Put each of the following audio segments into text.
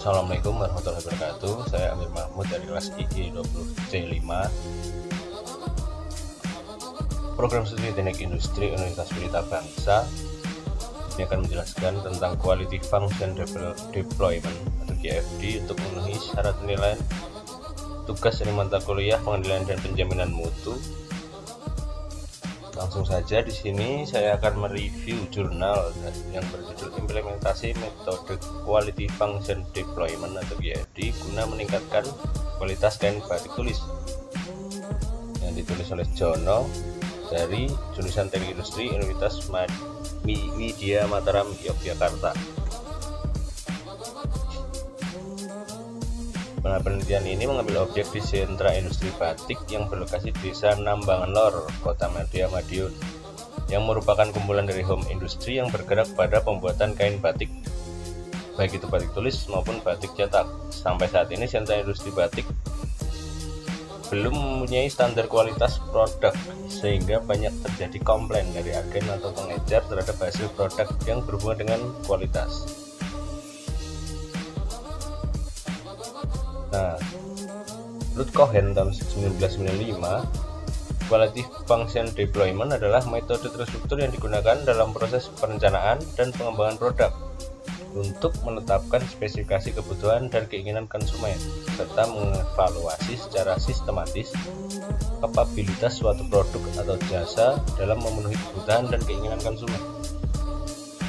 Assalamualaikum warahmatullahi wabarakatuh. Saya Amir Mahmud dari kelas II 20C5 Program Studi Teknik Industri Universitas Pelita Bangsa. Ini akan menjelaskan tentang Quality Function Deployment atau QFD untuk memenuhi syarat penilaian tugas dari mata kuliah pengendalian dan penjaminan mutu. Langsung saja di sini saya akan mereview jurnal yang berjudul Implementasi Metode Quality Function Deployment atau QFD guna meningkatkan kualitas kain batik tulis, yang ditulis oleh Jono dari jurusan Teknik Industri Universitas Widya Mataram, Yogyakarta. Penelitian ini mengambil objek di sentra industri batik yang berlokasi di Desa Nambangan Lor, Kota Madiun, yang merupakan kumpulan dari home industri yang bergerak pada pembuatan kain batik, baik itu batik tulis maupun batik cetak. Sampai saat ini sentra industri batik belum mempunyai standar kualitas produk, sehingga banyak terjadi komplain dari agen atau pengecer terhadap hasil produk yang berhubungan dengan kualitas. Nah, menurut Cohen tahun 1995, Quality Function Deployment adalah metode terstruktur yang digunakan dalam proses perencanaan dan pengembangan produk untuk menetapkan spesifikasi kebutuhan dan keinginan konsumen, serta mengevaluasi secara sistematis kapabilitas suatu produk atau jasa dalam memenuhi kebutuhan dan keinginan konsumen.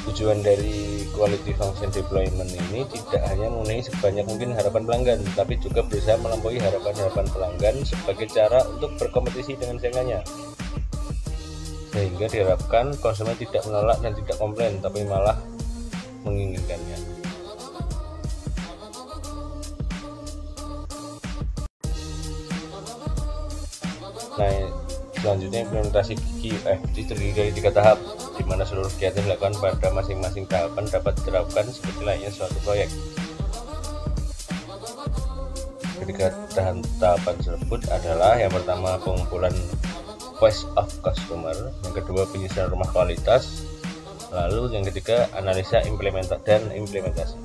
Tujuan dari Quality Function Deployment ini tidak hanya memenuhi sebanyak mungkin harapan pelanggan, tetapi juga berusaha melampaui harapan-harapan pelanggan sebagai cara untuk berkompetisi dengan saingannya, sehingga diharapkan konsumen tidak menolak dan tidak komplain, tapi malah menginginkannya. Nah, selanjutnya implementasi QFD terdiri dari 3 tahap, di mana seluruh kegiatan dilakukan pada masing-masing tahapan dapat diterapkan seperti layaknya suatu proyek. Ketiga tahapan tersebut adalah: yang pertama pengumpulan voice of customer, yang kedua penyusunan rumah kualitas, lalu yang ketiga analisa implementasi.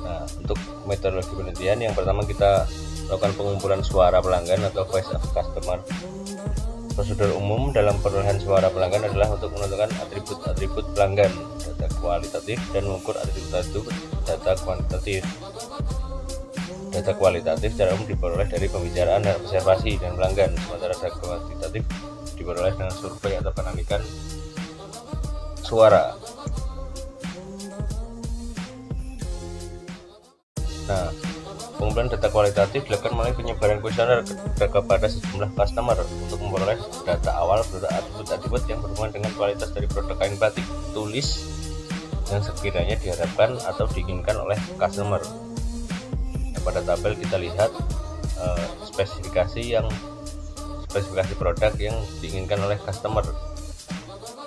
Nah, untuk metodologi penelitian, yang pertama kita lakukan pengumpulan suara pelanggan atau voice of customer. Prosedur umum dalam perolehan suara pelanggan adalah untuk menentukan atribut-atribut pelanggan, data kualitatif, dan mengukur atribut data kuantitatif. Data kualitatif secara umum diperoleh dari pembicaraan dan observasi dengan pelanggan, sementara data kuantitatif diperoleh dengan survei atau penarikan suara. Nah, pengumpulan data kualitatif dilakukan melalui penyebaran kuesioner kepada sejumlah customer untuk memperoleh data awal berupa atribut-atribut yang berhubungan dengan kualitas dari produk kain batik tulis yang sekiranya diharapkan atau diinginkan oleh customer. Nah, pada tabel kita lihat spesifikasi produk yang diinginkan oleh customer.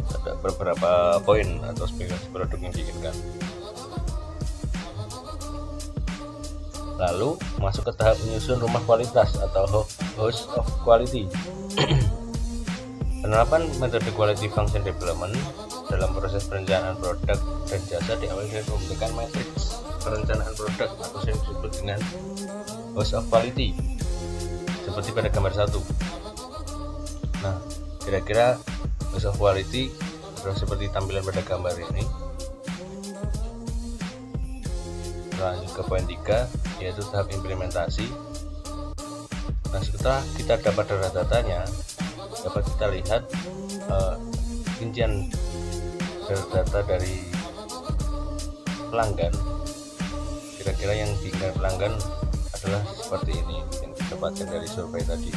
Ada beberapa poin atau spesifikasi produk yang diinginkan. Lalu masuk ke tahap menyusun rumah kualitas atau house of quality. Penerapan metode quality function development dalam proses perencanaan produk dan jasa diawali dengan pembentukan matriks perencanaan produk atau yang disebut dengan house of quality, seperti pada gambar 1. Nah, kira-kira house of quality adalah seperti tampilan pada gambar ini. Lanjut ke poin 3, yaitu tahap implementasi. Nah, setelah kita dapat data-datanya, dapat kita lihat rincian data dari pelanggan. Kira-kira yang diinginkan pelanggan adalah seperti ini yang didapatkan dari survei tadi.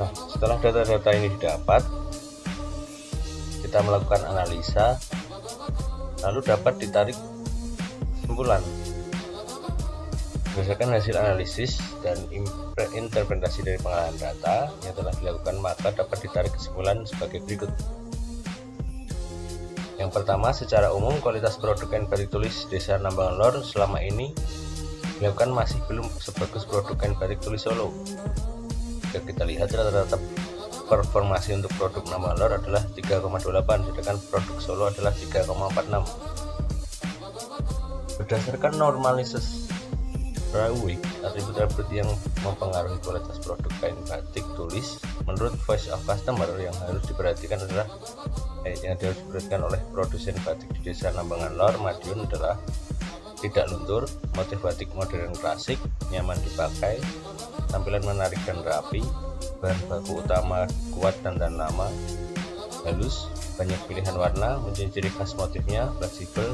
Nah, setelah data-data ini didapat, kita melakukan analisa, lalu dapat ditarik kesimpulan. Berdasarkan hasil analisis dan interpretasi dari pengolahan data yang telah dilakukan, maka dapat ditarik kesimpulan sebagai berikut. Yang pertama, secara umum kualitas produk kain batik tulis Desa Nambangan Lor selama ini dilakukan masih belum sebagus produk kain batik tulis Solo. Jika kita lihat, rata-rata performasi untuk produk Nambangan Lor adalah 3,28, sedangkan produk Solo adalah 3,46. Berdasarkan normalisasi Rawi, atribut-atribut yang mempengaruhi kualitas produk kain batik tulis menurut Voice of Customer yang harus diperhatikan oleh produsen batik di Desa Nambangan Lor, Madiun adalah tidak luntur, motif batik modern klasik, nyaman dipakai, tampilan menarik dan rapi, bahan baku utama kuat dan tahan lama, halus, banyak pilihan warna, menjadi ciri khas motifnya, fleksibel,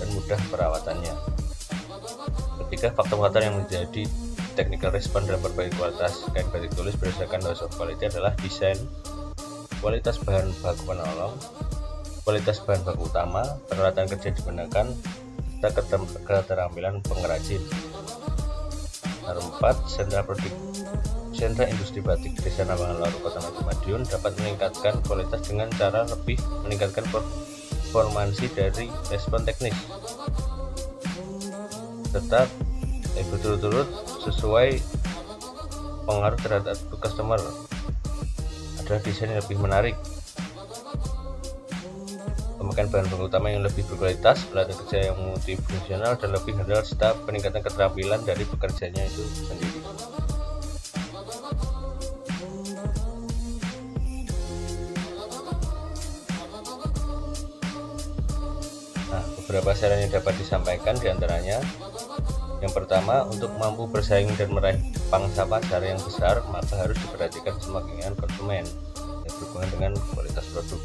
dan mudah perawatannya. Ketiga, faktor-faktor yang menjadi technical response dalam berbagai kualitas kain batik tulis berdasarkan loss of quality adalah desain, kualitas bahan baku penolong, kualitas bahan baku utama, peralatan kerja digunakan, serta keterampilan pengrajin. Nomor 4, sentra industri batik Desa Nambangan Lor, Kota Madiun dapat meningkatkan kualitas dengan cara lebih meningkatkan performansi dari respon teknis, tetap berturut-turut sesuai pengaruh terhadap customer adalah desain yang lebih menarik, pemakaian bahan baku utama yang lebih berkualitas, peralatan kerja yang multifungsional dan lebih handal, serta peningkatan keterampilan dari pekerjanya itu sendiri. Nah, beberapa saran yang dapat disampaikan diantaranya: yang pertama, untuk mampu bersaing dan meraih pangsa pasar yang besar, maka harus diperhatikan semua keinginan konsumen yang berhubungan dengan kualitas produk.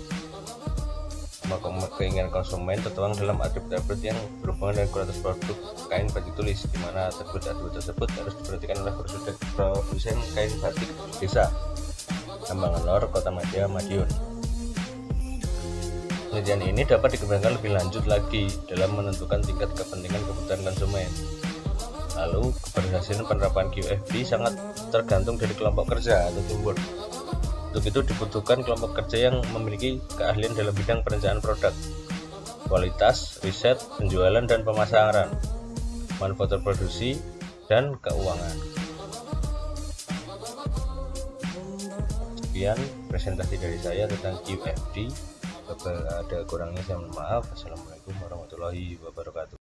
Keinginan konsumen tertuang dalam atribut-atribut yang berhubungan dengan kualitas produk kain batik tulis, di mana atribut-atribut tersebut harus diperhatikan oleh produsen kain batik Desa Nambangan Lor, Kota Madiun. Penelitian ini dapat dikembangkan lebih lanjut lagi dalam menentukan tingkat kepentingan kebutuhan konsumen. Lalu, keberhasilan penerapan QFD sangat tergantung dari kelompok kerja atau teamwork. Untuk itu dibutuhkan kelompok kerja yang memiliki keahlian dalam bidang perencanaan produk, kualitas, riset, penjualan dan pemasaran, manufaktur produksi, dan keuangan. Sekian presentasi dari saya tentang QFD. Ada kurangnya saya mohon maaf. Assalamualaikum warahmatullahi wabarakatuh.